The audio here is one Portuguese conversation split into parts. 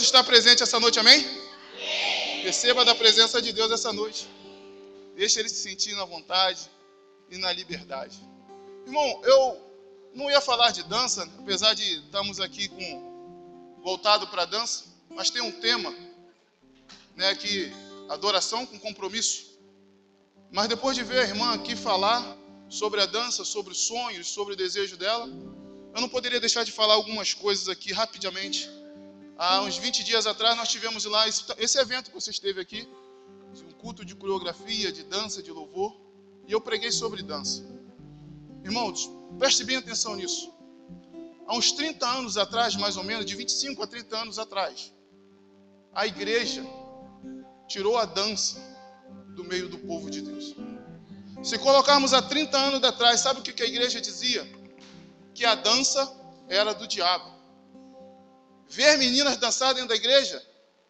está presente essa noite, amém? Receba da presença de Deus essa noite. Deixa Ele se sentir na vontade e na liberdade. Irmão, eu não ia falar de dança, apesar de estarmos aqui voltado para a dança, mas tem um tema, né, que adoração com compromisso. Mas depois de ver a irmã aqui falar sobre a dança, sobre os sonhos, sobre o desejo dela, eu não poderia deixar de falar algumas coisas aqui rapidamente. Há uns 20 dias atrás nós tivemos lá esse evento que você esteve aqui, um culto de coreografia, de dança, de louvor, e eu preguei sobre dança. Irmãos, preste bem atenção nisso. Há uns 30 anos atrás, mais ou menos, de 25 a 30 anos atrás, a igreja tirou a dança do meio do povo de Deus. Se colocarmos há 30 anos atrás, sabe o que a igreja dizia? Que a dança era do diabo. Ver meninas dançar dentro da igreja,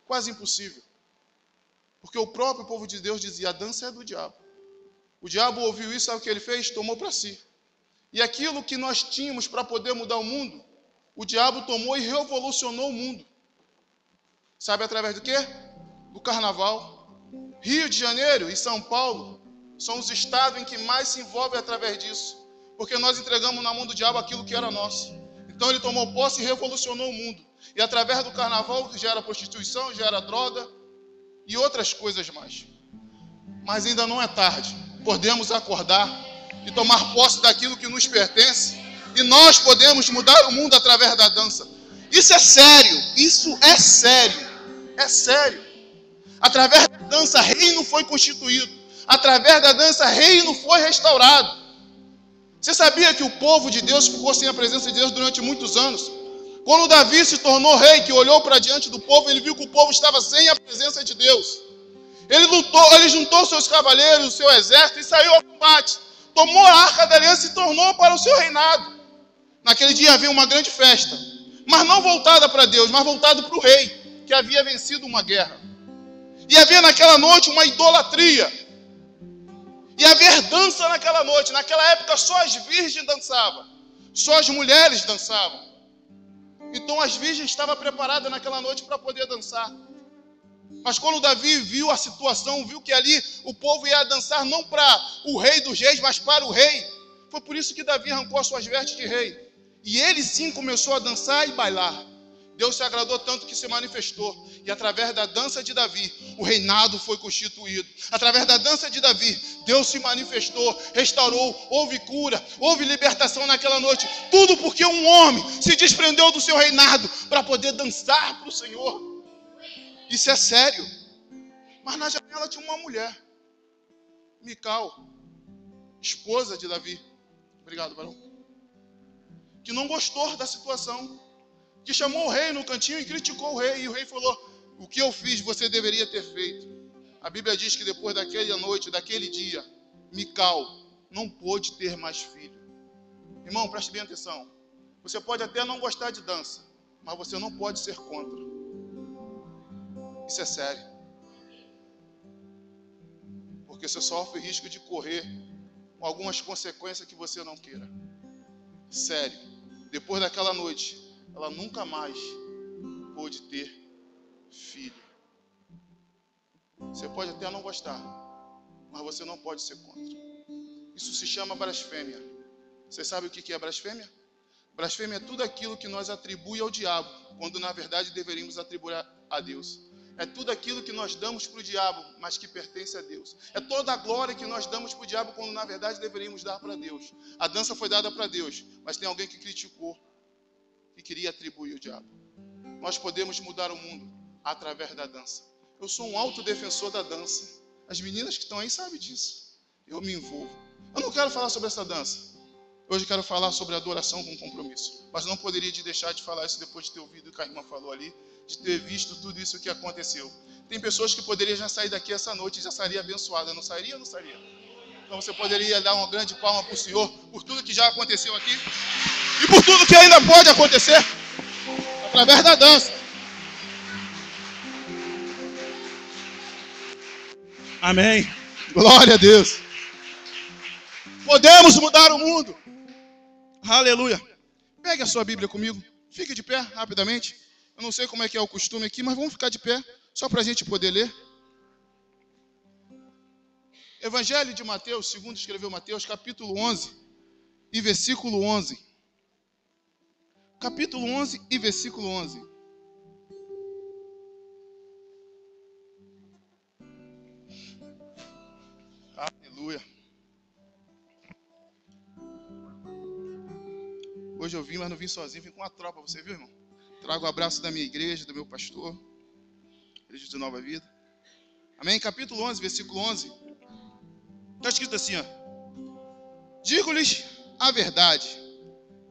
quase impossível. Porque o próprio povo de Deus dizia, a dança é do diabo. O diabo ouviu isso, sabe o que ele fez? Tomou para si. E aquilo que nós tínhamos para poder mudar o mundo, o diabo tomou e revolucionou o mundo. Sabe através do quê? Do carnaval. Rio de Janeiro e São Paulo são os estados em que mais se envolvem através disso. Porque nós entregamos na mão do diabo aquilo que era nosso. Então ele tomou posse e revolucionou o mundo. E através do carnaval gera prostituição, gera droga e outras coisas mais. Mas ainda não é tarde. Podemos acordar e tomar posse daquilo que nos pertence. E nós podemos mudar o mundo através da dança. Isso é sério. Isso é sério. É sério. Através da dança, reino foi constituído. Através da dança, reino foi restaurado. Você sabia que o povo de Deus ficou sem a presença de Deus durante muitos anos? Quando Davi se tornou rei, que olhou para diante do povo, ele viu que o povo estava sem a presença de Deus. Ele juntou seus cavaleiros, o seu exército e saiu ao combate. Tomou a arca da aliança e tornou para o seu reinado. Naquele dia havia uma grande festa, mas não voltada para Deus, mas voltada para o rei, que havia vencido uma guerra. E havia naquela noite uma idolatria. E havia dança naquela noite. Naquela época só as virgens dançavam. Só as mulheres dançavam. Então as virgens estavam preparadas naquela noite para poder dançar. Mas quando Davi viu a situação, viu que ali o povo ia dançar não para o rei dos reis, mas para o rei. Foi por isso que Davi arrancou as suas vestes de rei. E ele sim começou a dançar e bailar. Deus se agradou tanto que se manifestou. E através da dança de Davi, o reinado foi constituído. Através da dança de Davi, Deus se manifestou, restaurou, houve cura, houve libertação naquela noite. Tudo porque um homem se desprendeu do seu reinado para poder dançar para o Senhor. Isso é sério. Mas na janela tinha uma mulher, Mical, esposa de Davi. Obrigado, varão. Que não gostou da situação. Que chamou o rei no cantinho e criticou o rei. E o rei falou, o que eu fiz você deveria ter feito. A Bíblia diz que depois daquela noite, daquele dia, Mical não pôde ter mais filho. Irmão, preste bem atenção. Você pode até não gostar de dança, mas você não pode ser contra. Isso é sério. Porque você sofre risco de correr com algumas consequências que você não queira. Sério. Depois daquela noite, ela nunca mais pôde ter filho. Você pode até não gostar, mas você não pode ser contra. Isso se chama blasfêmia. Você sabe o que é blasfêmia? Blasfêmia é tudo aquilo que nós atribuímos ao diabo, quando na verdade deveríamos atribuir a Deus. É tudo aquilo que nós damos para o diabo, mas que pertence a Deus. É toda a glória que nós damos para o diabo, quando na verdade deveríamos dar para Deus. A dança foi dada para Deus, mas tem alguém que criticou e queria atribuir ao diabo. Nós podemos mudar o mundo através da dança. Eu sou um autodefensor da dança. As meninas que estão aí sabem disso. Eu me envolvo. Eu não quero falar sobre essa dança. Hoje eu quero falar sobre adoração com compromisso. Mas não poderia deixar de falar isso depois de ter ouvido o que a irmã falou ali, de ter visto tudo isso que aconteceu. Tem pessoas que poderiam já sair daqui essa noite e já estaria abençoada. Não sairia ou não sairia? Então você poderia dar uma grande palma para o Senhor por tudo que já aconteceu aqui e por tudo que ainda pode acontecer através da dança. Amém. Glória a Deus. Podemos mudar o mundo. Aleluia. Pegue a sua Bíblia comigo. Fique de pé rapidamente. Eu não sei como é que é o costume aqui, mas vamos ficar de pé, só para a gente poder ler. Evangelho de Mateus, segundo escreveu Mateus, capítulo 11 e versículo 11. Capítulo 11 e versículo 11. Aleluia. Hoje eu vim, mas não vim sozinho, vim com uma tropa, você viu, irmão? Trago o abraço da minha igreja, do meu pastor, Igreja de Nova Vida. Amém? Capítulo 11, versículo 11. Está escrito assim, ó. Digo-lhes a verdade,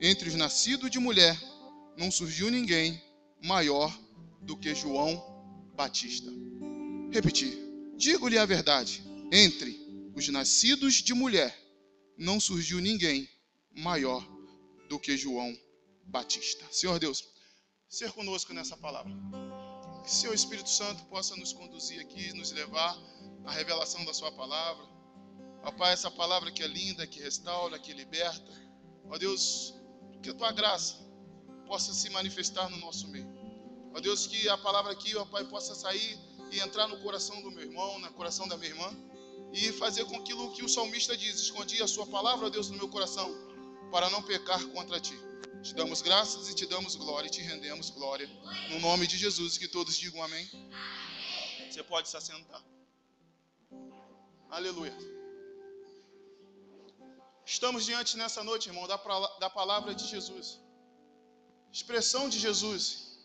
entre os nascidos de mulher, não surgiu ninguém maior do que João Batista. Repetir. Digo-lhe a verdade, entre os nascidos de mulher, não surgiu ninguém maior do que João Batista. Senhor Deus, ser conosco nessa palavra. Que seu Espírito Santo possa nos conduzir aqui, nos levar à revelação da sua palavra. Ó Pai, essa palavra que é linda, que restaura, que liberta. Ó Deus, que a tua graça possa se manifestar no nosso meio. Ó Deus, que a palavra aqui, ó Pai, possa sair e entrar no coração do meu irmão, no coração da minha irmã, e fazer com aquilo que o salmista diz: escondi a sua palavra, ó Deus, no meu coração, para não pecar contra ti. Te damos graças e te damos glória e te rendemos glória. No nome de Jesus, que todos digam amém. Você pode se assentar. Aleluia. Estamos diante nessa noite, irmão, da palavra de Jesus. Expressão de Jesus.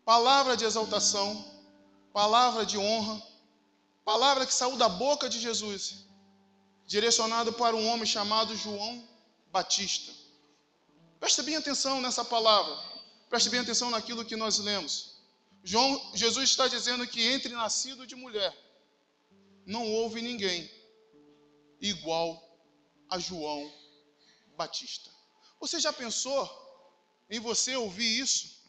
Palavra de exaltação. Palavra de honra. Palavra que saiu da boca de Jesus. Direcionado para um homem chamado João Batista. Preste bem atenção nessa palavra. Preste bem atenção naquilo que nós lemos. Jesus está dizendo que entre nascido de mulher, não houve ninguém igual a João Batista. Você já pensou em você ouvir isso?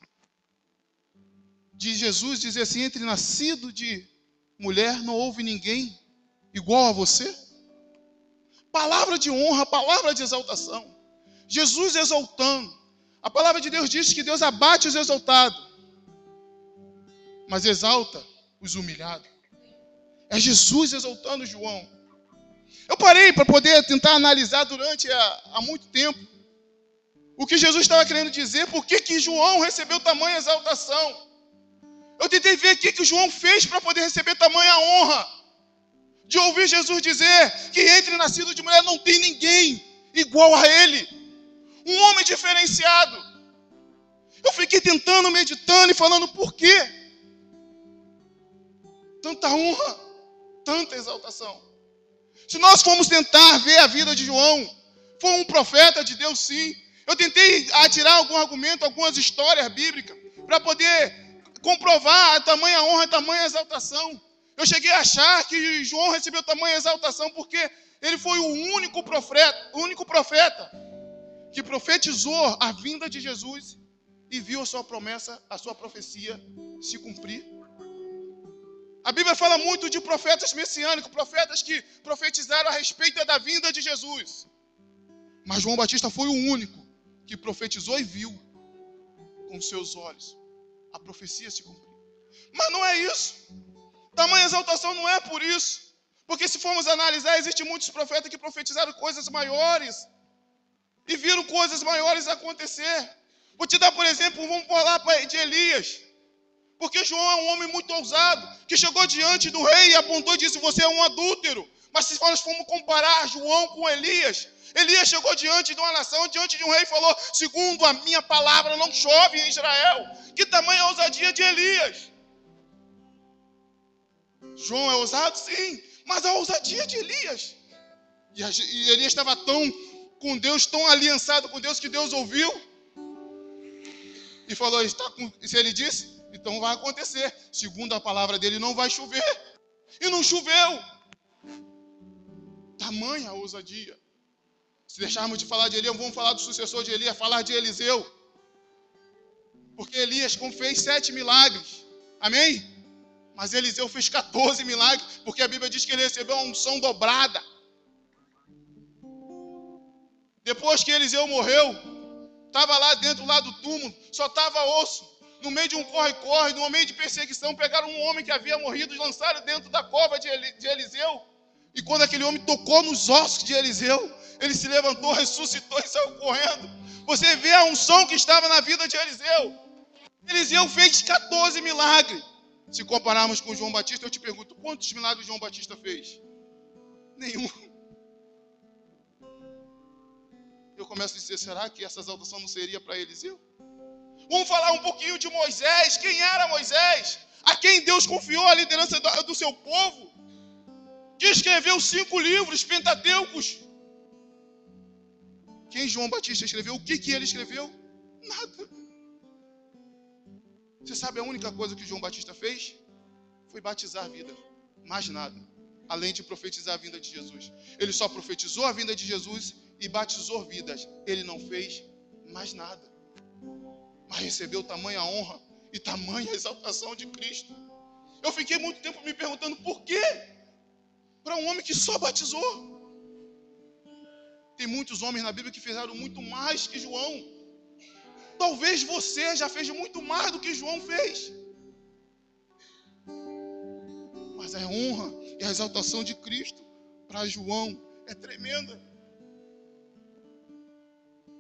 De Jesus dizer assim, entre nascido de mulher, não houve ninguém igual a você? Palavra de honra, palavra de exaltação. Jesus exaltando. A palavra de Deus diz que Deus abate os exaltados, mas exalta os humilhados. É Jesus exaltando João. Eu parei para poder tentar analisar durante há muito tempo o que Jesus estava querendo dizer, por que João recebeu tamanha exaltação. Eu tentei ver o que João fez para poder receber tamanha honra, de ouvir Jesus dizer que entre nascido de mulher não tem ninguém igual a ele, um homem diferenciado. Eu fiquei tentando, meditando e falando, por quê? Tanta honra, tanta exaltação. Se nós formos tentar ver a vida de João, foi um profeta de Deus, sim. Eu tentei atirar algum argumento, algumas histórias bíblicas, para poder comprovar a tamanha honra, a tamanha exaltação. Eu cheguei a achar que João recebeu tamanha exaltação porque ele foi o único profeta que profetizou a vinda de Jesus e viu a sua promessa, a sua profecia se cumprir. A Bíblia fala muito de profetas messiânicos, profetas que profetizaram a respeito da vinda de Jesus. Mas João Batista foi o único que profetizou e viu com seus olhos a profecia se cumprir. Mas não é isso. Tamanha exaltação não é por isso. Porque se formos analisar, existem muitos profetas que profetizaram coisas maiores e viram coisas maiores acontecer. Vou te dar, por exemplo, vamos falar de Elias. Porque João é um homem muito ousado, que chegou diante do rei e apontou e disse, você é um adúltero. Mas se nós formos comparar João com Elias, Elias chegou diante de uma nação, diante de um rei e falou, segundo a minha palavra, não chove em Israel. Que tamanha ousadia de Elias. João é ousado? Sim, mas a ousadia de Elias. E Elias estava tão com Deus, tão aliançado com Deus, que Deus ouviu e falou, se ele disse, então vai acontecer. Segundo a palavra dele, não vai chover. E não choveu. Tamanha ousadia. Se deixarmos de falar de Elias, vamos falar do sucessor de Elias, falar de Eliseu. Porque Elias fez 7 milagres. Amém? Mas Eliseu fez 14 milagres, porque a Bíblia diz que ele recebeu uma unção dobrada. Depois que Eliseu morreu, estava lá dentro lá do túmulo, só estava osso. No meio de um corre-corre, no meio de perseguição, pegaram um homem que havia morrido e lançaram dentro da cova de Eliseu. E quando aquele homem tocou nos ossos de Eliseu, ele se levantou, ressuscitou e saiu correndo. Você vê a unção que estava na vida de Eliseu. Eliseu fez 14 milagres. Se compararmos com João Batista, eu te pergunto, quantos milagres João Batista fez? Nenhum. Eu começo a dizer, será que essa exaltação não seria para Eliseu? Vamos falar um pouquinho de Moisés. Quem era Moisés? A quem Deus confiou a liderança do seu povo? Que escreveu 5 livros pentateucos. Quem João Batista escreveu? O que ele escreveu? Nada. Você sabe a única coisa que João Batista fez? Foi batizar a vida. Mais nada. Além de profetizar a vinda de Jesus. Ele só profetizou a vinda de Jesus e batizou vidas. Ele não fez mais nada. Mas recebeu tamanha honra e tamanha exaltação de Cristo. Eu fiquei muito tempo me perguntando por quê? Para um homem que só batizou. Tem muitos homens na Bíblia que fizeram muito mais que João. Talvez você já fez muito mais do que João fez. Mas a honra e a exaltação de Cristo para João é tremenda.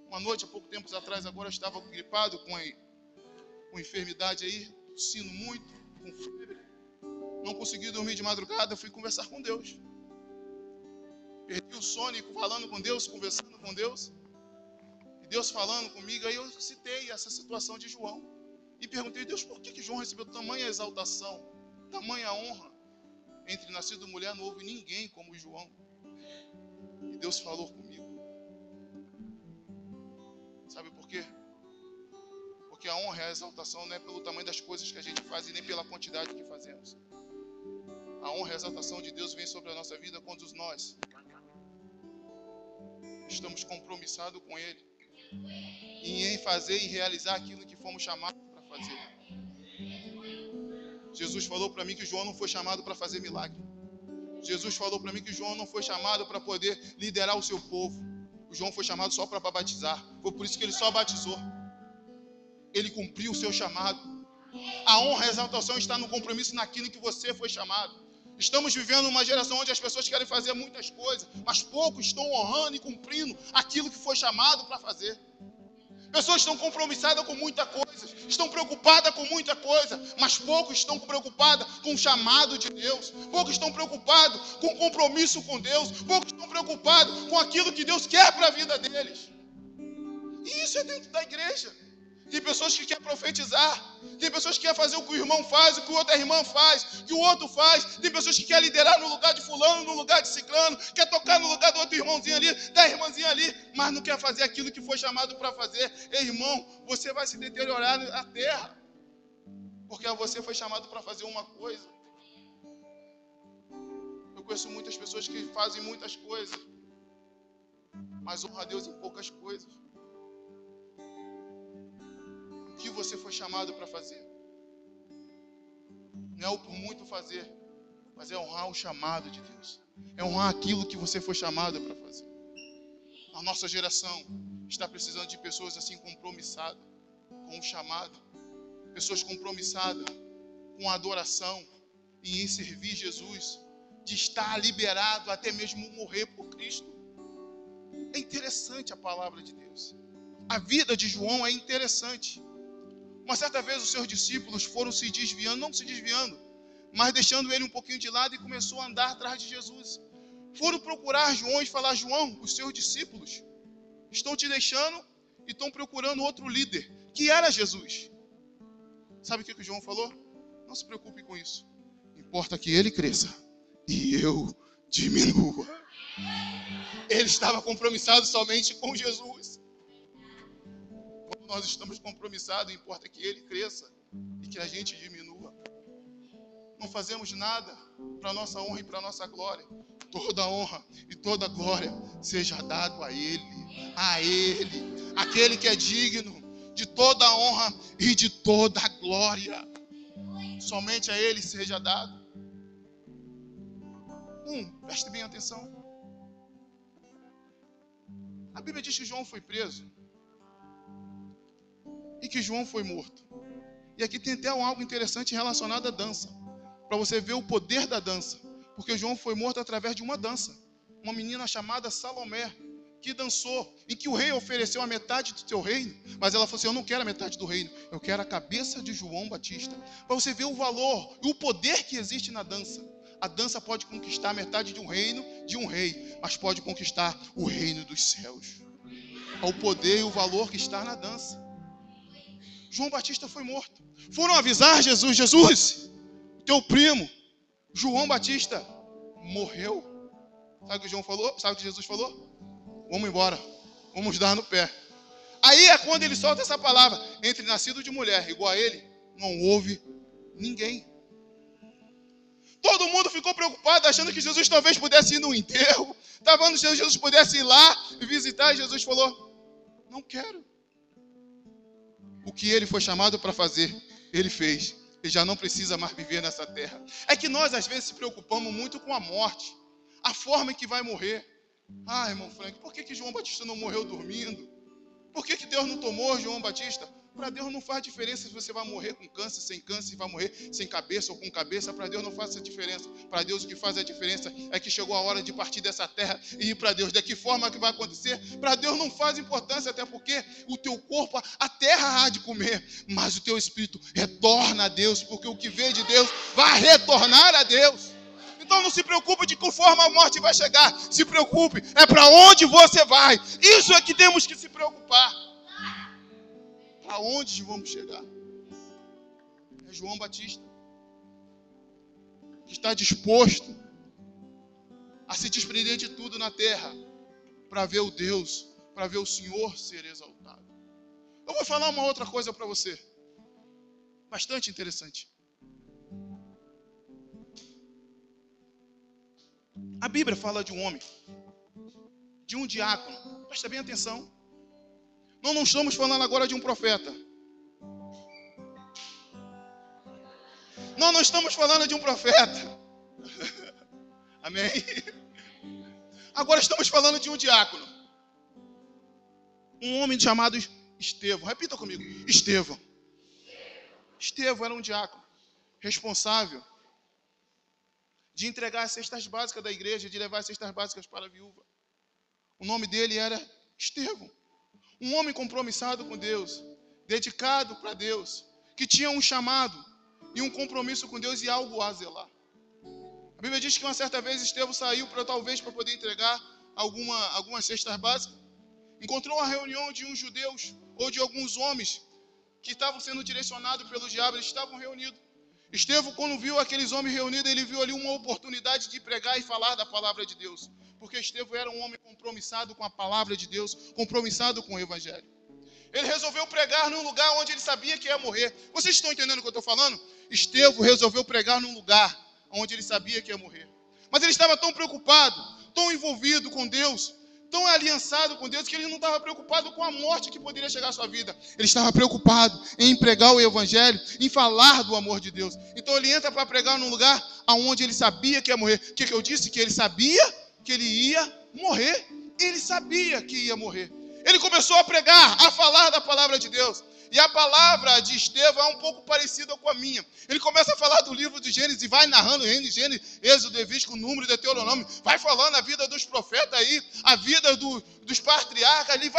Uma noite, há pouco tempo atrás, agora eu estava gripado com enfermidade aí, tossindo muito, com febre. Não consegui dormir de madrugada, fui conversar com Deus. Perdi o sono falando com Deus, conversando com Deus. E Deus falando comigo, aí eu citei essa situação de João. E perguntei, Deus, por que João recebeu tamanha exaltação, tamanha honra? Entre nascido e mulher não houve ninguém como João. E Deus falou comigo. Sabe por quê? Porque a honra e a exaltação não é pelo tamanho das coisas que a gente faz e nem pela quantidade que fazemos. A honra e a exaltação de Deus vem sobre a nossa vida quando nós estamos compromissados com Ele em fazer e realizar aquilo que fomos chamados para fazer. Jesus falou para mim que João não foi chamado para fazer milagre. Jesus falou para mim que João não foi chamado para poder liderar o seu povo. O João foi chamado só para batizar. Foi por isso que ele só batizou. Ele cumpriu o seu chamado. A honra e a exaltação está no compromisso naquilo que você foi chamado. Estamos vivendo uma geração onde as pessoas querem fazer muitas coisas, mas poucos estão honrando e cumprindo aquilo que foi chamado para fazer. Pessoas estão compromissadas com muita coisa, estão preocupadas com muita coisa, mas poucos estão preocupados com o chamado de Deus, poucos estão preocupados com o compromisso com Deus, poucos estão preocupados com aquilo que Deus quer para a vida deles. E isso é dentro da igreja. Tem pessoas que querem profetizar, tem pessoas que querem fazer o que o irmão faz, o que a outra irmã faz, o que o outro faz, tem pessoas que querem liderar no lugar de fulano, no lugar de ciclano, quer tocar no lugar do outro irmãozinho ali, da irmãzinha ali, mas não quer fazer aquilo que foi chamado para fazer. Ei, irmão, você vai se deteriorar na terra, porque você foi chamado para fazer uma coisa. Eu conheço muitas pessoas que fazem muitas coisas, mas honra a Deus em poucas coisas. O que você foi chamado para fazer? Não é o por muito fazer, mas é honrar o chamado de Deus. É honrar aquilo que você foi chamado para fazer. A nossa geração está precisando de pessoas assim compromissadas com o chamado. Pessoas compromissadas com a adoração e em servir Jesus. De estar liberado até mesmo morrer por Cristo. É interessante a palavra de Deus. A vida de João é interessante. Uma certa vez os seus discípulos foram se desviando, não se desviando, mas deixando ele um pouquinho de lado e começou a andar atrás de Jesus. Foram procurar João e falar, João, os seus discípulos estão te deixando e estão procurando outro líder, que era Jesus. Sabe o que João falou? Não se preocupe com isso. Importa que ele cresça e eu diminua. Ele estava compromissado somente com Jesus. Nós estamos compromissados, importa que ele cresça e que a gente diminua. Não fazemos nada para a nossa honra e para a nossa glória. Toda honra e toda glória seja dado a Ele, aquele que é digno de toda honra e de toda glória. Somente a Ele seja dado. Preste bem atenção. A Bíblia diz que João foi preso. E que João foi morto. E aqui tem até algo interessante relacionado à dança, para você ver o poder da dança. Porque João foi morto através de uma dança. Uma menina chamada Salomé, que dançou, em que o rei ofereceu a metade do seu reino, mas ela falou assim: eu não quero a metade do reino, eu quero a cabeça de João Batista. Para você ver o valor e o poder que existe na dança. A dança pode conquistar a metade de um reino, de um rei, mas pode conquistar o reino dos céus. O poder e o valor que está na dança. João Batista foi morto. Foram avisar Jesus: Jesus, teu primo, João Batista, morreu. Sabe o que João falou? Sabe o que Jesus falou? Vamos embora, vamos dar no pé. Aí é quando ele solta essa palavra: entre nascido de mulher igual a ele, não houve ninguém. Todo mundo ficou preocupado, achando que Jesus talvez pudesse ir no enterro. Estava achando que Jesus pudesse ir lá e visitar. E Jesus falou: não quero. O que ele foi chamado para fazer, ele fez. Ele já não precisa mais viver nessa terra. É que nós às vezes se preocupamos muito com a morte, a forma em que vai morrer. Ah, irmão Frank, por que João Batista não morreu dormindo? Por que Deus não tomou João Batista? Para Deus não faz diferença se você vai morrer com câncer, se vai morrer sem cabeça ou com cabeça. Para Deus não faz essa diferença. Para Deus o que faz a diferença é que chegou a hora de partir dessa terra e ir para Deus. De que forma que vai acontecer? Para Deus não faz importância, até porque o teu corpo, a terra há de comer, mas o teu espírito retorna a Deus, porque o que veio de Deus vai retornar a Deus. Então não se preocupe de que forma a morte vai chegar. Se preocupe, é para onde você vai. Isso é que temos que se preocupar. Para onde vamos chegar? É João Batista, que está disposto a se desprender de tudo na terra para ver o Deus, para ver o Senhor ser exaltado. Eu vou falar uma outra coisa para você, bastante interessante. A Bíblia fala de um homem, de um diácono. Presta bem atenção. Nós não estamos falando agora de um profeta. Nós não estamos falando de um profeta. Amém? Agora estamos falando de um diácono. Um homem chamado Estevão. Repita comigo. Estevão. Estevão era um diácono responsável de entregar as cestas básicas da igreja, de levar as cestas básicas para a viúva. O nome dele era Estevão. Um homem compromissado com Deus, dedicado para Deus, que tinha um chamado e um compromisso com Deus e algo a zelar. A Bíblia diz que uma certa vez Estevão saiu talvez para poder entregar algumas cestas básicas. Encontrou uma reunião de uns judeus ou de alguns homens que estavam sendo direcionados pelo diabo. Eles estavam reunidos. Estevão, quando viu aqueles homens reunidos, ele viu ali uma oportunidade de pregar e falar da palavra de Deus. Porque Estevão era um homem compromissado com a palavra de Deus, compromissado com o Evangelho. Ele resolveu pregar num lugar onde ele sabia que ia morrer. Vocês estão entendendo o que eu estou falando? Estevão resolveu pregar num lugar onde ele sabia que ia morrer. Mas ele estava tão preocupado, tão envolvido com Deus, tão aliançado com Deus, que ele não estava preocupado com a morte que poderia chegar à sua vida. Ele estava preocupado em pregar o Evangelho, em falar do amor de Deus. Então ele entra para pregar num lugar onde ele sabia que ia morrer. O que eu disse? Que ele sabia que ele ia morrer. Ele sabia que ia morrer. Ele começou a pregar, a falar da palavra de Deus. E a palavra de Estevão é um pouco parecida com a minha. Ele começa a falar do livro de Gênesis e vai narrando Gênesis, Êxodo, Levítico, Número, Deuteronômio. Vai falando a vida dos profetas aí, a vida dos patriarcas. Ele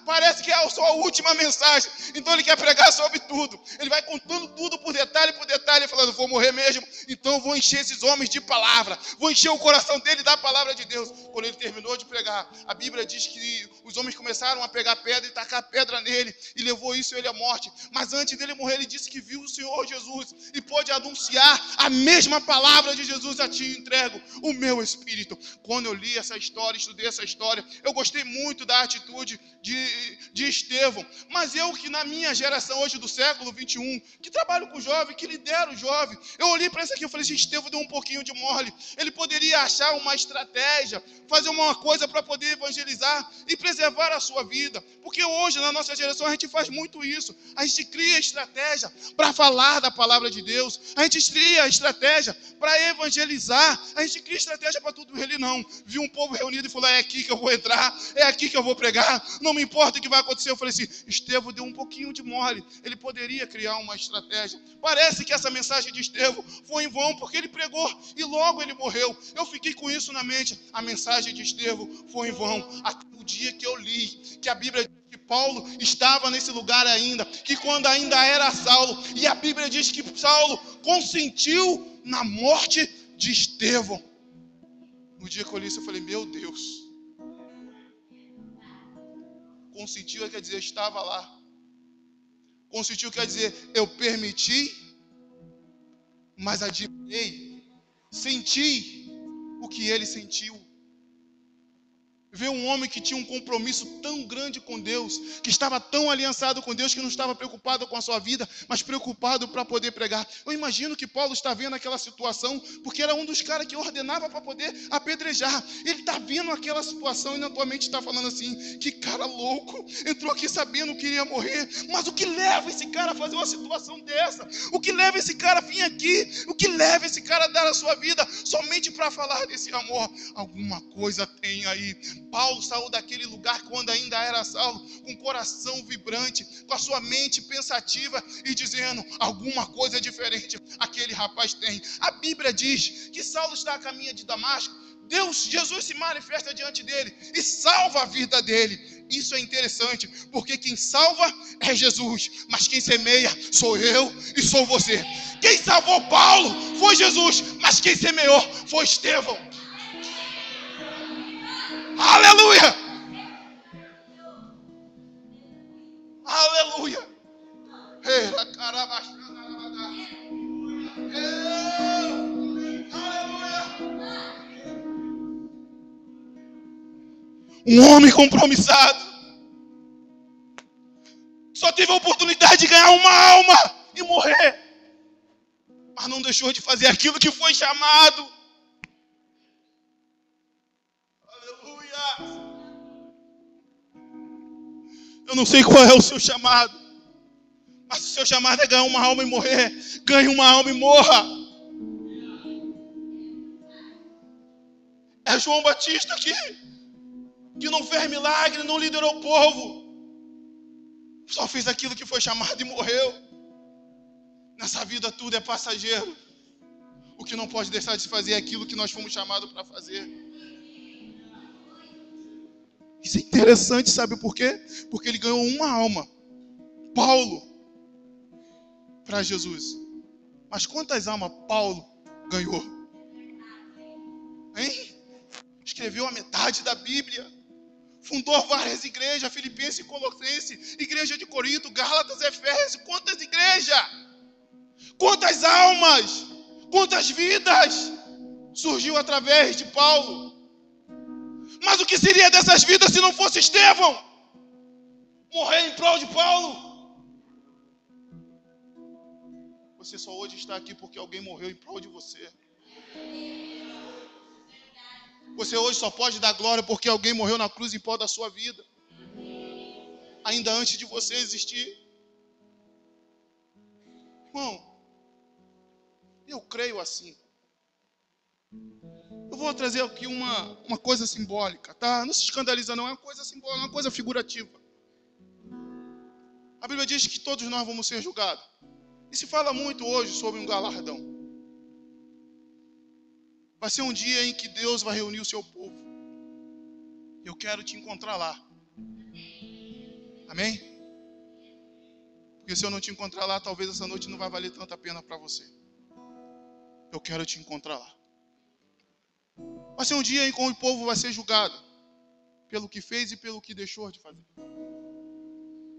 parece que é a sua última mensagem. Então ele quer pregar sobre tudo. Ele vai contando tudo por detalhe, falando: vou morrer mesmo, então vou encher esses homens de palavra. Vou encher o coração dele da palavra de Deus. Quando ele terminou de pregar, a Bíblia diz que os homens começaram a pegar pedra e tacar pedra nele. E levou isso ele à morte. Mas antes dele morrer, ele disse que viu o Senhor Jesus e pôde anunciar a mesma palavra de Jesus: a ti entrego o meu espírito. Quando eu li essa história, estudei essa história, eu gostei muito da atitude de Estevão. Mas eu, que na minha geração hoje do século 21, que trabalho com jovem, que lidero jovem, eu olhei para isso aqui e falei: gente, Estevão deu um pouquinho de mole. Ele poderia achar uma estratégia, fazer uma coisa para poder evangelizar e preservar a sua vida. Porque hoje, na nossa geração, a gente faz muito isso. A gente cria estratégia para falar da palavra de Deus. A gente cria estratégia para evangelizar. A gente cria estratégia para tudo. Ele não. Viu um povo reunido e falou: é aqui que eu vou entrar. É aqui que eu vou pregar, não me importa o que vai acontecer. Eu falei assim, Estevão deu um pouquinho de mole, ele poderia criar uma estratégia. Parece que essa mensagem de Estevão foi em vão, porque ele pregou e logo ele morreu. Eu fiquei com isso na mente, a mensagem de Estevão foi em vão. Até o dia que eu li, que a Bíblia diz que Paulo estava nesse lugar ainda, que quando ainda era Saulo, e a Bíblia diz que Saulo consentiu na morte de Estevão. No dia que eu li isso, eu falei, meu Deus. Consentiu quer dizer, estava lá. Consentiu quer dizer, eu permiti, mas admirei, senti o que ele sentiu. Ver um homem que tinha um compromisso tão grande com Deus, que estava tão aliançado com Deus, que não estava preocupado com a sua vida, mas preocupado para poder pregar. Eu imagino que Paulo está vendo aquela situação, porque era um dos caras que ordenava para poder apedrejar. Ele está vendo aquela situação e na tua mente está falando assim, que cara louco, entrou aqui sabendo que iria morrer, mas o que leva esse cara a fazer uma situação dessa? O que leva esse cara a vir aqui? O que leva esse cara a dar a sua vida somente para falar desse amor? Alguma coisa tem aí. Paulo saiu daquele lugar quando ainda era Saulo, com o coração vibrante, com a sua mente pensativa e dizendo, alguma coisa diferente aquele rapaz tem. A Bíblia diz que Saulo está a caminho de Damasco, Jesus se manifesta diante dele e salva a vida dele. Isso é interessante, porque quem salva é Jesus, mas quem semeia sou eu e sou você. Quem salvou Paulo foi Jesus, mas quem semeou foi Estevão. Aleluia! Aleluia! Um homem compromissado só teve a oportunidade de ganhar uma alma e morrer, mas não deixou de fazer aquilo que foi chamado. Aleluia! Eu não sei qual é o seu chamado, mas se o seu chamado é ganhar uma alma e morrer, ganhe uma alma e morra. É João Batista que não fez milagre, não liderou o povo, só fez aquilo que foi chamado e morreu. Nessa vida tudo é passageiro. O que não pode deixar de fazer é aquilo que nós fomos chamados para fazer. Isso é interessante, sabe por quê? Porque ele ganhou uma alma, Paulo, para Jesus. Mas quantas almas Paulo ganhou? Hein? Escreveu a metade da Bíblia. Fundou várias igrejas, Filipenses e Colossenses, igreja de Corinto, Gálatas, Efésios. Quantas igrejas? Quantas almas? Quantas vidas surgiu através de Paulo? Mas o que seria dessas vidas se não fosse Estevão morrer em prol de Paulo? Você só hoje está aqui porque alguém morreu em prol de você. Você hoje só pode dar glória porque alguém morreu na cruz em prol da sua vida, ainda antes de você existir. Irmão, eu creio assim. Eu vou trazer aqui uma coisa simbólica, tá? Não se escandaliza não, é uma coisa simbólica, uma coisa figurativa. A Bíblia diz que todos nós vamos ser julgados. E se fala muito hoje sobre um galardão. Vai ser um dia em que Deus vai reunir o seu povo. Eu quero te encontrar lá. Amém? Porque se eu não te encontrar lá, talvez essa noite não vai valer tanta pena para você. Eu quero te encontrar lá. Vai ser um dia em que o povo vai ser julgado pelo que fez e pelo que deixou de fazer.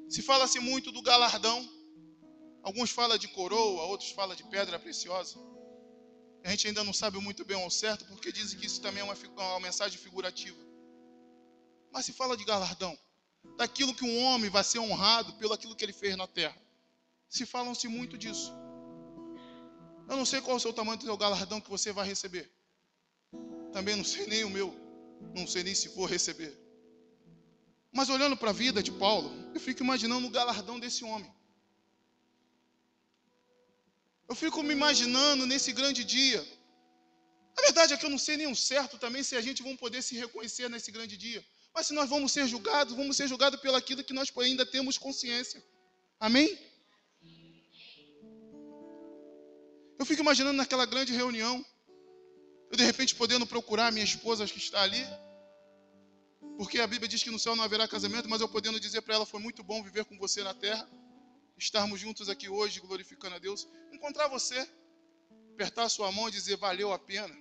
Se fala-se muito do galardão. Alguns falam de coroa, outros falam de pedra preciosa. A gente ainda não sabe muito bem ao certo, porque dizem que isso também é uma mensagem figurativa. Mas se fala de galardão, daquilo que um homem vai ser honrado pelo aquilo que ele fez na terra. Se falam-se muito disso. Eu não sei qual é o seu tamanho do seu galardão que você vai receber. Também não sei nem o meu. Não sei nem se vou receber. Mas olhando para a vida de Paulo, eu fico imaginando o galardão desse homem. Eu fico me imaginando nesse grande dia. A verdade é que eu não sei nem o certo também se a gente vai poder se reconhecer nesse grande dia. Mas se nós vamos ser julgados pelo aquilo que nós ainda temos consciência. Amém? Eu fico imaginando naquela grande reunião, eu de repente podendo procurar minha esposa que está ali, porque a Bíblia diz que no céu não haverá casamento, mas eu podendo dizer para ela, foi muito bom viver com você na terra, estarmos juntos aqui hoje, glorificando a Deus, encontrar você, apertar a sua mão e dizer, valeu a pena.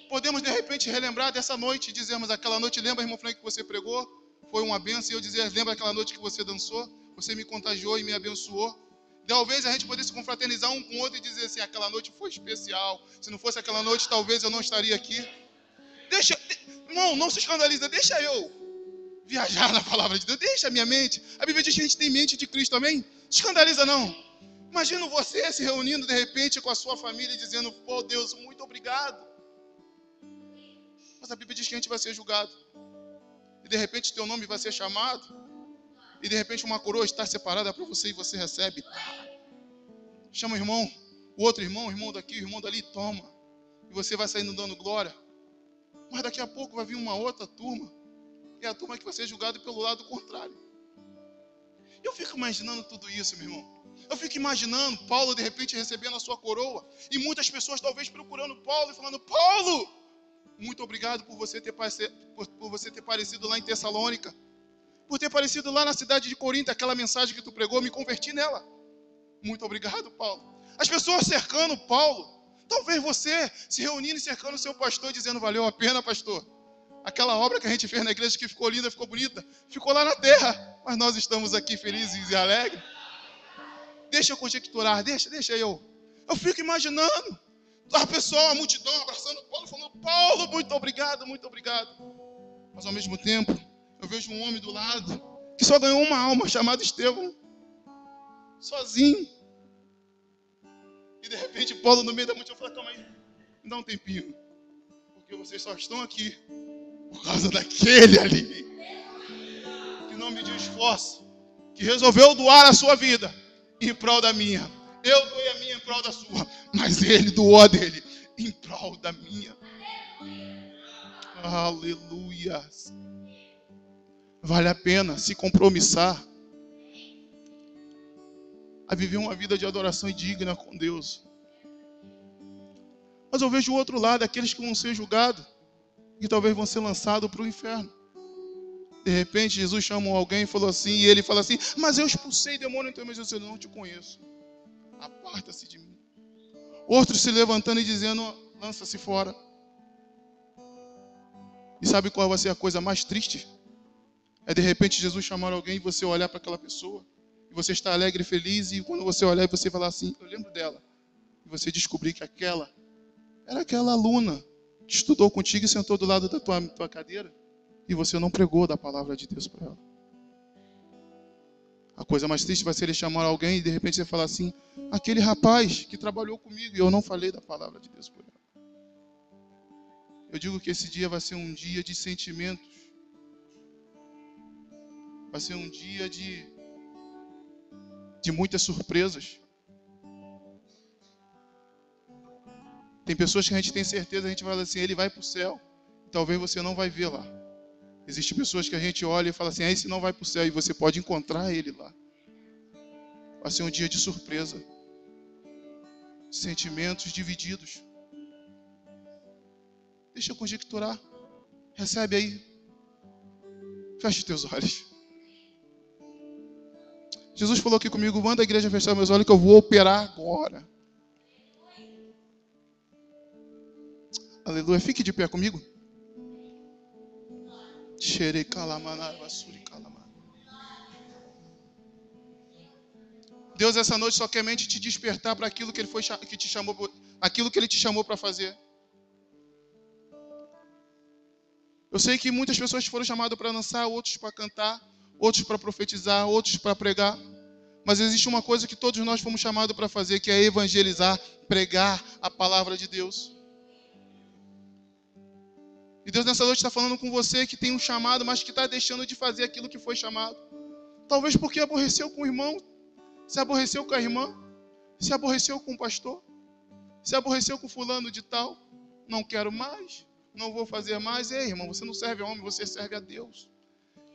Podemos de repente relembrar dessa noite e dizermos, aquela noite, lembra, irmão Frank, que você pregou? Foi uma bênção, e eu dizer, lembra aquela noite que você dançou? Você me contagiou e me abençoou. Talvez a gente pudesse se confraternizar um com o outro e dizer assim, aquela noite foi especial. Se não fosse aquela noite, talvez eu não estaria aqui. Irmão, não se escandaliza, deixa eu viajar na palavra de Deus, deixa a minha mente. A Bíblia diz que a gente tem mente de Cristo, amém? Escandaliza não. Imagina você se reunindo de repente com a sua família e dizendo, pô Deus, muito obrigado. Mas a Bíblia diz que a gente vai ser julgado. E de repente teu nome vai ser chamado. E de repente uma coroa está separada para você e você recebe. Chama o irmão, o outro irmão, o irmão daqui, o irmão dali, toma. E você vai saindo dando glória. Mas daqui a pouco vai vir uma outra turma. E é a turma que vai ser julgada pelo lado contrário. Eu fico imaginando tudo isso, meu irmão. Eu fico imaginando Paulo de repente recebendo a sua coroa. E muitas pessoas talvez procurando Paulo e falando, Paulo, muito obrigado por você ter aparecido lá em Tessalônica. Por ter aparecido lá na cidade de Corinto, aquela mensagem que tu pregou, me converti nela. Muito obrigado, Paulo. As pessoas cercando Paulo. Talvez você se reunindo e cercando o seu pastor, dizendo, valeu a pena, pastor. Aquela obra que a gente fez na igreja que ficou linda, ficou bonita, ficou lá na terra. Mas nós estamos aqui felizes e alegres. Deixa eu conjecturar, deixa eu. Eu fico imaginando a pessoa, a multidão abraçando Paulo, falando, Paulo, muito obrigado, muito obrigado. Mas ao mesmo tempo, eu vejo um homem do lado que só ganhou uma alma, chamado Estevão, sozinho. E de repente Paulo no meio da multidão fala, calma aí, me dá um tempinho, porque vocês só estão aqui por causa daquele ali, que não mediu esforço, que resolveu doar a sua vida em prol da minha. Eu doei a minha em prol da sua, mas ele doou a dele em prol da minha. Aleluia. Vale a pena se compromissar a viver uma vida de adoração digna com Deus. Mas eu vejo o outro lado, aqueles que vão ser julgados e talvez vão ser lançados para o inferno. De repente Jesus chamou alguém e falou assim, e ele fala assim, mas eu expulsei demônio em teu meio. Eu não te conheço, aparta-se de mim. Outros se levantando e dizendo, lança-se fora. E sabe qual vai ser a coisa mais triste? É de repente Jesus chamar alguém e você olhar para aquela pessoa, e você está alegre e feliz, e quando você olhar e você falar assim, eu lembro dela, e você descobrir que aquela era aquela aluna que estudou contigo e sentou do lado da tua cadeira, e você não pregou da palavra de Deus para ela. A coisa mais triste vai ser ele chamar alguém e de repente você falar assim, aquele rapaz que trabalhou comigo e eu não falei da palavra de Deus para ela. Eu digo que esse dia vai ser um dia de sentimentos. Vai ser um dia de muitas surpresas. Tem pessoas que a gente tem certeza, a gente fala assim, ele vai para o céu. Talvez você não vai ver lá. Existem pessoas que a gente olha e fala assim, esse não vai para o céu, e você pode encontrar ele lá. Vai ser um dia de surpresa. Sentimentos divididos. Deixa eu conjecturar. Recebe aí. Feche os teus olhos. Jesus falou aqui comigo, manda a igreja fechar meus olhos que eu vou operar agora. Aleluia. Fique de pé comigo. Deus essa noite só quer mente te despertar para aquilo que Ele te chamou, aquilo que Ele te chamou para fazer. Eu sei que muitas pessoas foram chamadas para dançar, outros para cantar, outros para profetizar, outros para pregar. Mas existe uma coisa que todos nós fomos chamados para fazer, que é evangelizar, pregar a palavra de Deus. E Deus nessa noite está falando com você que tem um chamado, mas que está deixando de fazer aquilo que foi chamado. Talvez porque aborreceu com o irmão, se aborreceu com a irmã, se aborreceu com o pastor, se aborreceu com fulano de tal. Não quero mais. não vou fazer mais. Ei, irmão, você não serve a homem, você serve a Deus.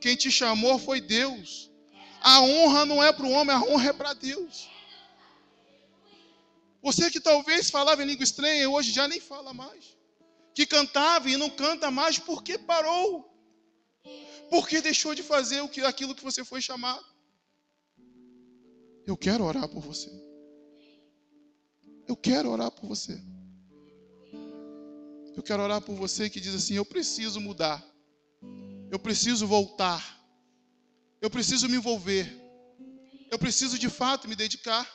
Quem te chamou foi Deus. A honra não é para o homem, a honra é para Deus. Você que talvez falava em língua estranha, hoje já nem fala mais. Que cantava e não canta mais, porque parou. Porque deixou de fazer aquilo que você foi chamado. Eu quero orar por você. Eu quero orar por você. Eu quero orar por você que diz assim: eu preciso mudar. Eu preciso voltar. Eu preciso me envolver. Eu preciso de fato me dedicar.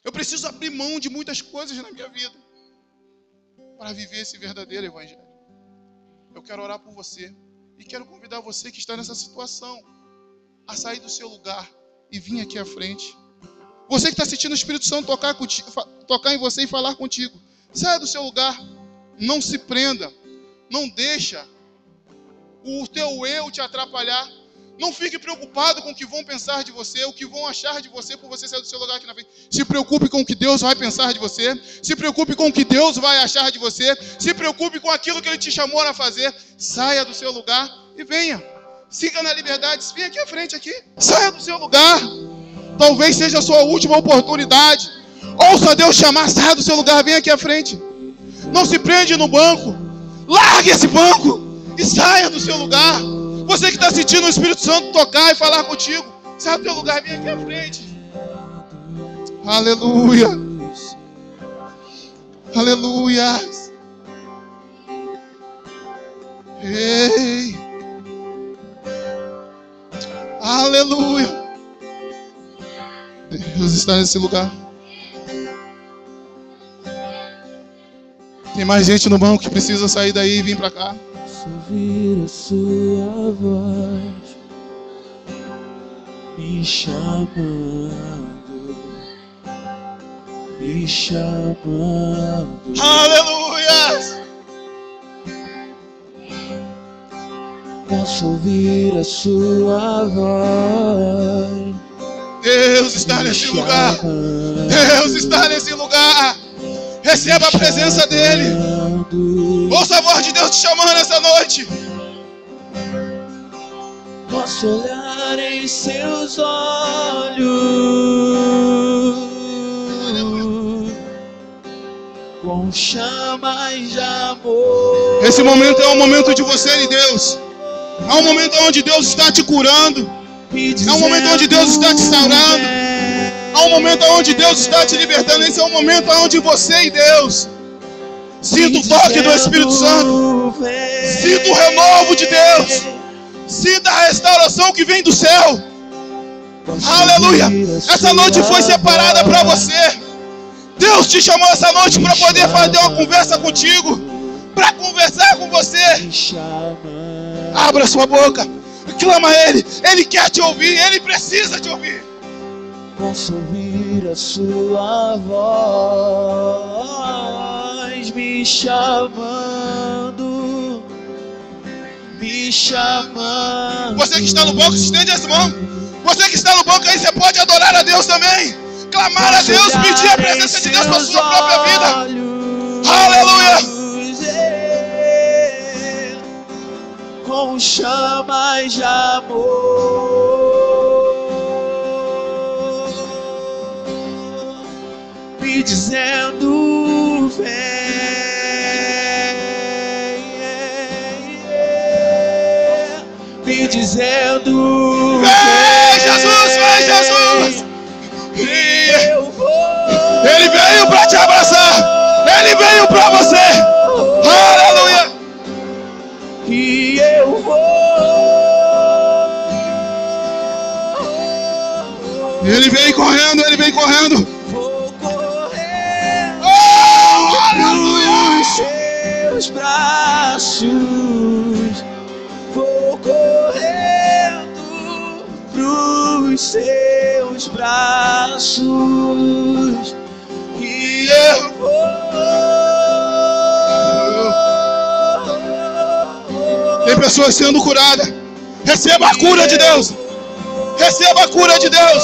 Eu preciso abrir mão de muitas coisas na minha vida para viver esse verdadeiro evangelho. Eu quero orar por você e quero convidar você que está nessa situação a sair do seu lugar e vir aqui à frente. Você que está sentindo o Espírito Santo tocar em você e falar contigo, saia do seu lugar. Não se prenda. Não deixa o teu eu te atrapalhar. Não fique preocupado com o que vão pensar de você, o que vão achar de você por você sair do seu lugar aqui na frente. Se preocupe com o que Deus vai pensar de você. Se preocupe com o que Deus vai achar de você. Se preocupe com aquilo que Ele te chamou a fazer. Saia do seu lugar e venha. Siga na liberdade. Venha aqui à frente aqui. Saia do seu lugar. Talvez seja a sua última oportunidade. Ouça Deus chamar. Saia do seu lugar. Venha aqui à frente. Não se prende no banco. Largue esse banco e saia do seu lugar. Você que está sentindo o Espírito Santo tocar e falar contigo, sai do teu lugar, vem aqui à frente. Aleluia. Aleluia. Ei. Aleluia. Deus está nesse lugar. Tem mais gente no banco que precisa sair daí e vir para cá. Ouvir a sua voz me chamando, me chamando. Aleluia! Posso ouvir a sua voz. Deus está nesse lugar. Deus está nesse lugar. Receba a presença dEle. Ouça a voz de Deus te chamando essa noite. Posso olhar em seus olhos com chamas de amor. Esse momento é um momento de você e Deus. É um momento onde Deus está te curando. É um momento onde Deus está te sarando. É um momento onde Deus está te libertando. Esse é um momento onde você e Deus sinta o toque do Espírito Santo. Sinta o renovo de Deus. Sinta a restauração que vem do céu. Aleluia. Essa noite foi separada para você. Deus te chamou essa noite para poder fazer uma conversa contigo. Para conversar com você. Abra sua boca. Clama a Ele. Ele quer te ouvir. Ele precisa te ouvir. Posso ouvir a sua voz me chamando, me chamando. Você que está no banco, estende as mãos. Você que está no banco aí, você pode adorar a Deus também. Clamar a Deus, pedir a presença de Deus para a sua própria vida. Aleluia. Com chamas de amor. Me dizendo vem, me dizendo vem Jesus, vem Jesus. Eu vou. Ele veio para te abraçar. Ele veio para você. Aleluia. Que eu vou. Ele vem correndo, ele vem correndo. Seus braços, vou correndo pros seus braços e eu vou. Tem pessoas sendo curadas. Receba a cura de Deus. Receba a cura de Deus.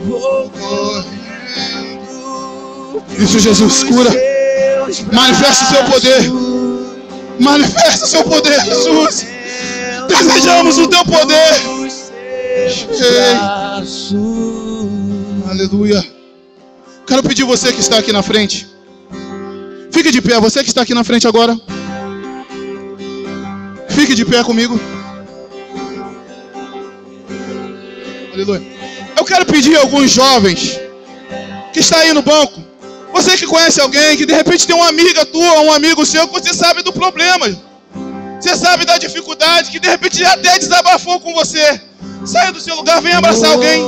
Vou correndo Isso, Jesus, cura. Manifesta o seu poder. Manifesta o seu poder, Jesus. Desejamos o teu poder. Ei. Aleluia. Quero pedir você que está aqui na frente. Fique de pé, você que está aqui na frente agora. Fique de pé comigo. Aleluia. Eu quero pedir a alguns jovens que está aí no banco. Você que conhece alguém, que de repente tem uma amiga tua, um amigo seu, que você sabe do problema. Você sabe da dificuldade, que de repente até desabafou com você. Saia do seu lugar, venha abraçar alguém.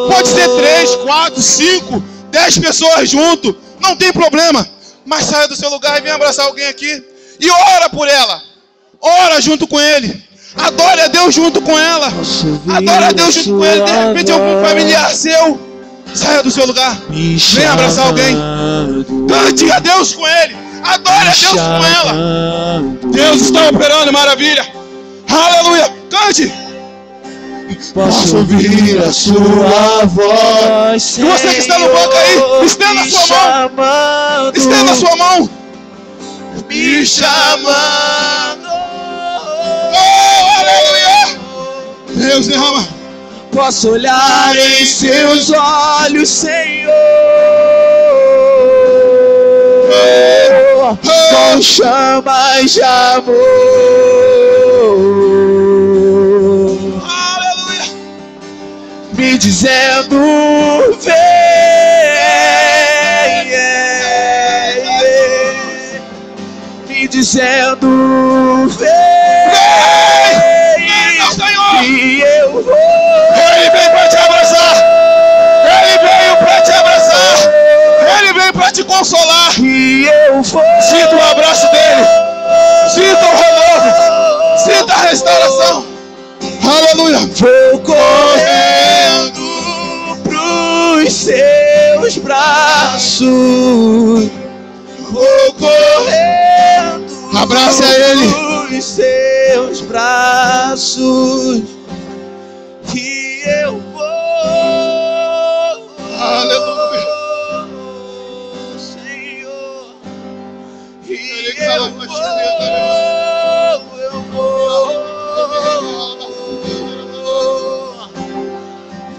Pode ser 3, 4, 5, 10 pessoas junto. Não tem problema. Mas saia do seu lugar e venha abraçar alguém aqui. E ora por ela. Ora junto com ele. Adore a Deus junto com ela. Adore a Deus junto com ele. De repente algum familiar seu. Saia do seu lugar. Venha abraçar alguém. Cante a Deus com ele. Adore a Deus com ela. Deus está operando, maravilha. Aleluia. Cante. Posso ouvir a sua voz. E você que está no banco aí, estenda a sua mão. Estenda a sua mão. Me chamando. Oh, aleluia. Deus derrama. Posso olhar em seus olhos, Senhor, com chamas de amor. Aleluia. Me dizendo, vem, me dizendo, vem, Senhor. e eu vou. Ele veio para te abraçar. Ele veio para te abraçar. Ele veio para te consolar. E eu vou. Sinta o abraço dele. Sinta o renovo. Sinta a restauração. Aleluia. Vou correndo pros seus braços. Vou correndo. Abrace a ele. Pros seus braços. Que eu vou. Aleluia. Senhor. Ele Que eu vou.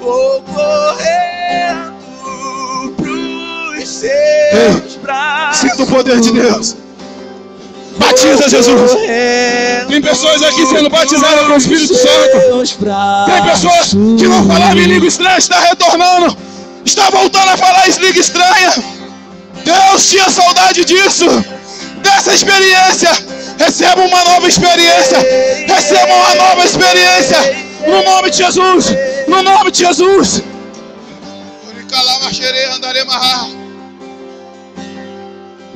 Vou correndo pros seus braços. Sinta o poder de Deus. Batiza, Jesus. Tem pessoas aqui sendo batizadas com o Espírito Santo. Tem pessoas que não falavam em língua estranha, está retornando. Está voltando a falar em língua estranha. Deus tinha saudade disso. Dessa experiência. Receba uma nova experiência. Receba uma nova experiência. No nome de Jesus. No nome de Jesus.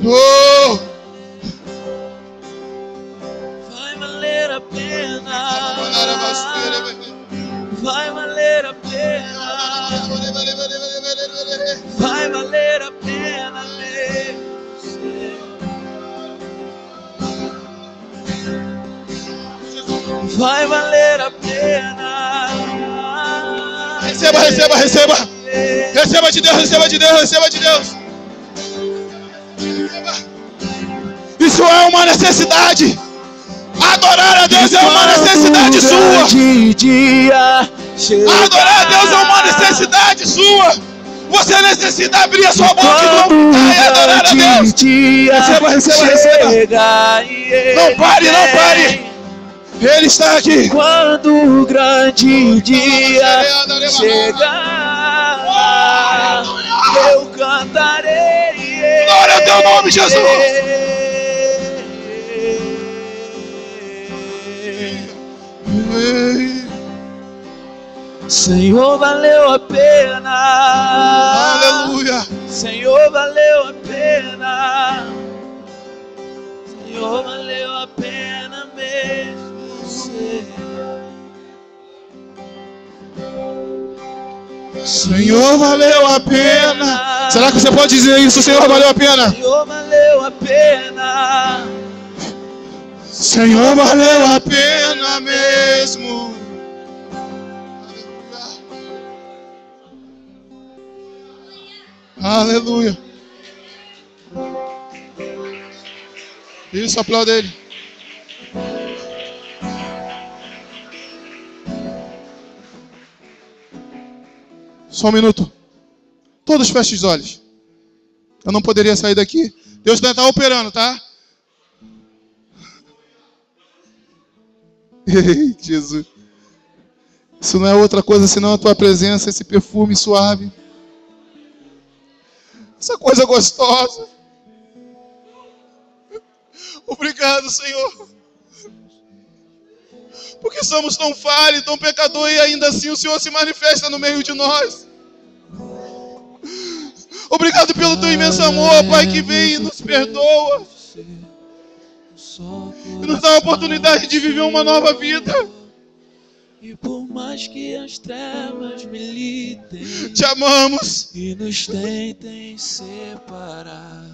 Oh. Vai valer a pena. Vai valer a pena. Vai valer a pena mesmo. Vai valer a pena. Receba, receba, receba. Receba de Deus, receba de Deus, receba de Deus. Isso é uma necessidade. Adorar a Deus é uma necessidade sua. Adorar a Deus é uma necessidade sua. Você necessita abrir a sua boca e adorar a Deus. Receba, receba, receba. Não pare, não pare. Ele está aqui. Quando o grande dia chegar, eu cantarei. Glória ao teu nome, Jesus. Senhor, valeu a pena. Aleluia. Senhor, valeu a pena. Senhor, valeu a pena mesmo. Senhor, valeu a pena. Será que você pode dizer isso? Senhor, valeu a pena. Senhor, valeu a pena. Senhor, valeu a pena mesmo. Aleluia. Isso, aplauda ele. Só um minuto. Todos fechem os olhos. Eu não poderia sair daqui. Deus está operando, tá? Ei, Jesus. Isso não é outra coisa senão a tua presença, esse perfume suave. Essa coisa gostosa. Obrigado, Senhor. Porque somos tão falhos, tão pecadores, e ainda assim o Senhor se manifesta no meio de nós. Obrigado pelo teu imenso amor, Pai, que vem e nos perdoa. E nos dá a oportunidade de viver uma nova vida. E por mais que as trevas militem, Te amamos. e nos tentem separar,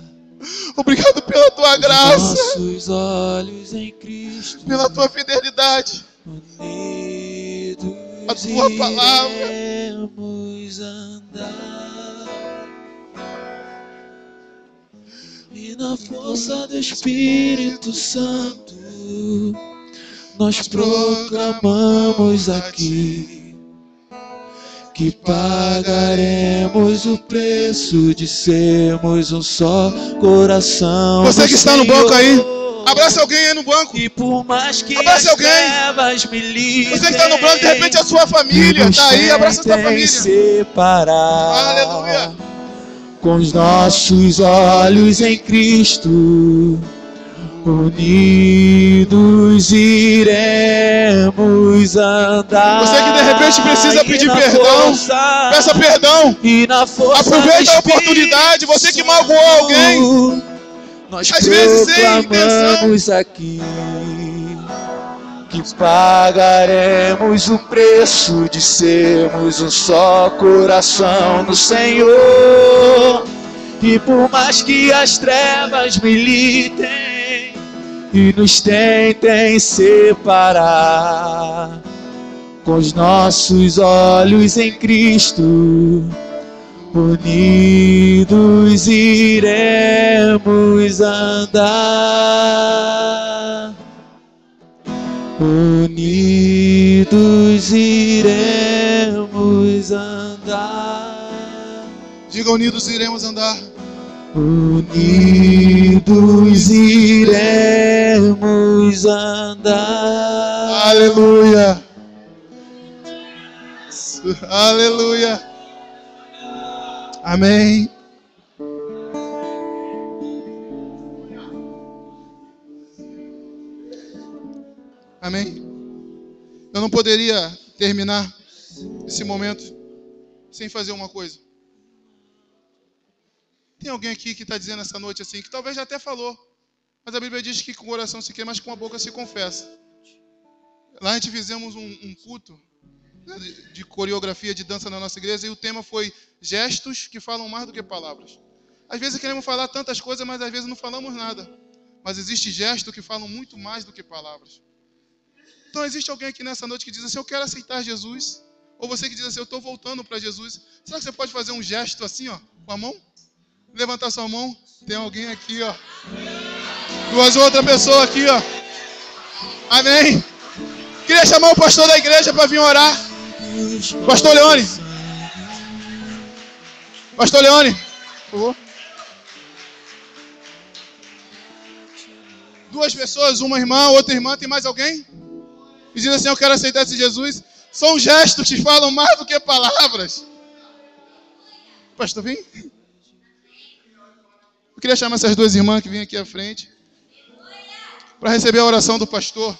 Obrigado pela tua graça, nossos olhos em Cristo, pela tua fidelidade. unidos A tua palavra. iremos andar. E na força do Espírito Santo nós proclamamos aqui que pagaremos o preço de sermos um só coração. Você que está no banco aí, abraça alguém aí no banco. E por mais que Abrace as alguém. trevas militem, Você que está no banco, de repente a sua família está aí, abraça a sua família. Separar. Aleluia. Com os nossos olhos em Cristo, unidos iremos andar. Você que de repente precisa pedir perdão, peça perdão. E na força Aproveita a do oportunidade. Você que magoou alguém, nós às vezes sem proclamamos aqui que pagaremos o preço de sermos um só coração no Senhor. E por mais que as trevas militem e nos tentem separar, com os nossos olhos em Cristo, unidos iremos andar. Unidos iremos andar. diga: unidos iremos andar. Unidos iremos andar. Aleluia. Aleluia. Amém. Amém. Eu não poderia terminar esse momento sem fazer uma coisa. Tem alguém aqui que está dizendo essa noite assim, que talvez já até falou, mas a Bíblia diz que com o coração se queima, mas com a boca se confessa. Lá a gente fizemos um culto de coreografia de dança na nossa igreja e o tema foi gestos que falam mais do que palavras. Às vezes queremos falar tantas coisas, mas às vezes não falamos nada. Mas existe gestos que falam muito mais do que palavras. Então existe alguém aqui nessa noite que diz assim: eu quero aceitar Jesus. Ou você que diz assim: eu estou voltando para Jesus. Será que você pode fazer um gesto assim, ó, com a mão? Levantar sua mão. Tem alguém aqui, ó. Duas outras pessoas aqui, ó. Amém. Queria chamar o pastor da igreja para vir orar. Pastor Leone. Pastor Leone, por favor. Duas pessoas, uma irmã, outra irmã. Tem mais alguém? E diz assim: eu quero aceitar esse Jesus. São gestos que falam mais do que palavras. Pastor, vem. Eu queria chamar essas duas irmãs que vêm aqui à frente para receber a oração do pastor.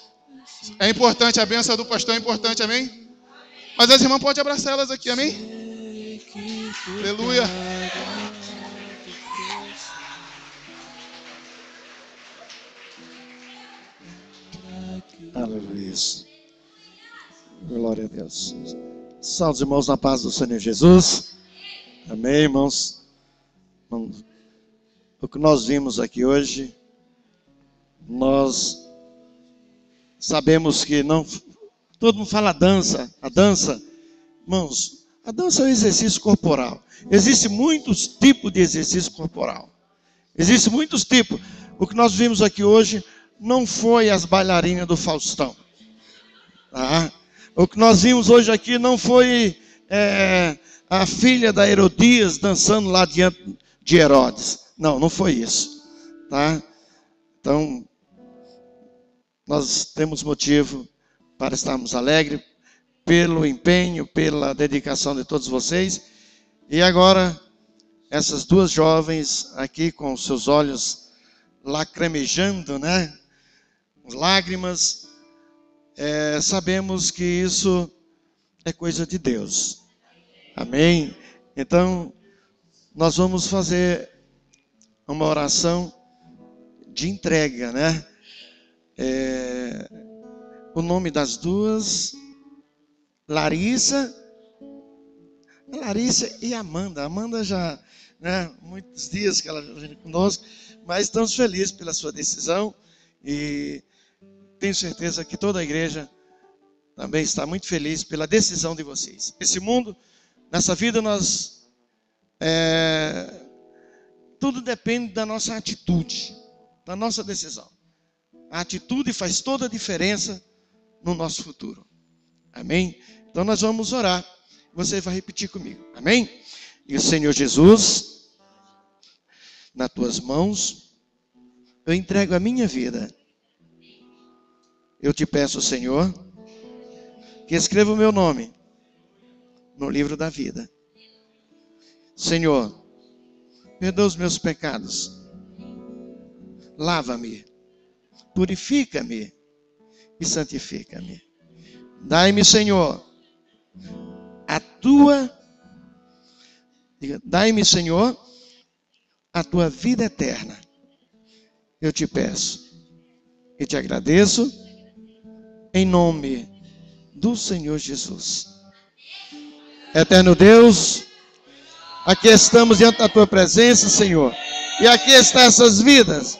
É importante, a bênção do pastor é importante, amém? Mas as irmãs podem abraçar elas aqui, amém? Aleluia. Aleluia. Glória a Deus. Salve os irmãos na paz do Senhor Jesus. Amém, irmãos. O que nós vimos aqui hoje, nós sabemos que não... Todo mundo fala dança. A dança, irmãos, a dança é um exercício corporal. Existem muitos tipos de exercício corporal. Existem muitos tipos. O que nós vimos aqui hoje não foi as bailarinas do Faustão. Tá? O que nós vimos hoje aqui não foi a filha da Herodias dançando lá diante de Herodes. Não, não foi isso. Tá? Então, nós temos motivo para estarmos alegres pelo empenho, pela dedicação de todos vocês. E agora, essas duas jovens aqui com seus olhos lacrimejando, né? Lágrimas, sabemos que isso é coisa de Deus. Amém? Então, nós vamos fazer uma oração de entrega, né? O nome das duas, Larissa e Amanda. Amanda já, né, muitos dias que ela vem conosco, mas estamos felizes pela sua decisão e tenho certeza que toda a igreja também está muito feliz pela decisão de vocês. Nesse mundo, nessa vida, tudo depende da nossa atitude, da nossa decisão. A atitude faz toda a diferença no nosso futuro. Amém? Então nós vamos orar. Você vai repetir comigo. Amém? E o Senhor Jesus, nas tuas mãos, eu entrego a minha vida. Eu te peço, Senhor, que escreva o meu nome no livro da vida. Senhor, perdoa os meus pecados. Lava-me, purifica-me e santifica-me. Dai-me, Senhor, dai-me, Senhor, a tua vida eterna. Eu te peço e te agradeço em nome do Senhor Jesus. Eterno Deus, aqui estamos diante da tua presença, Senhor, e aqui estão essas vidas.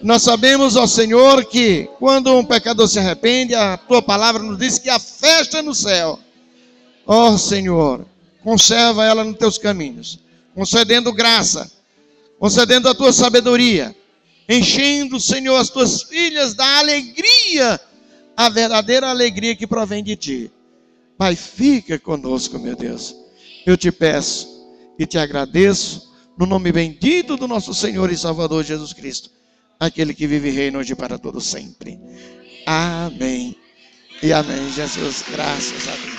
Nós sabemos, ó Senhor, que quando um pecador se arrepende, a tua palavra nos diz que há festa no céu. Ó Senhor, conserva ela nos teus caminhos, concedendo graça, concedendo a tua sabedoria, enchendo, Senhor, as tuas filhas da alegria, a verdadeira alegria que provém de ti. Pai, fica conosco, meu Deus. Eu te peço e te agradeço no nome bendito do nosso Senhor e Salvador Jesus Cristo, aquele que vive e reina hoje para todo sempre. Amém. E amém, Jesus. Graças a Deus.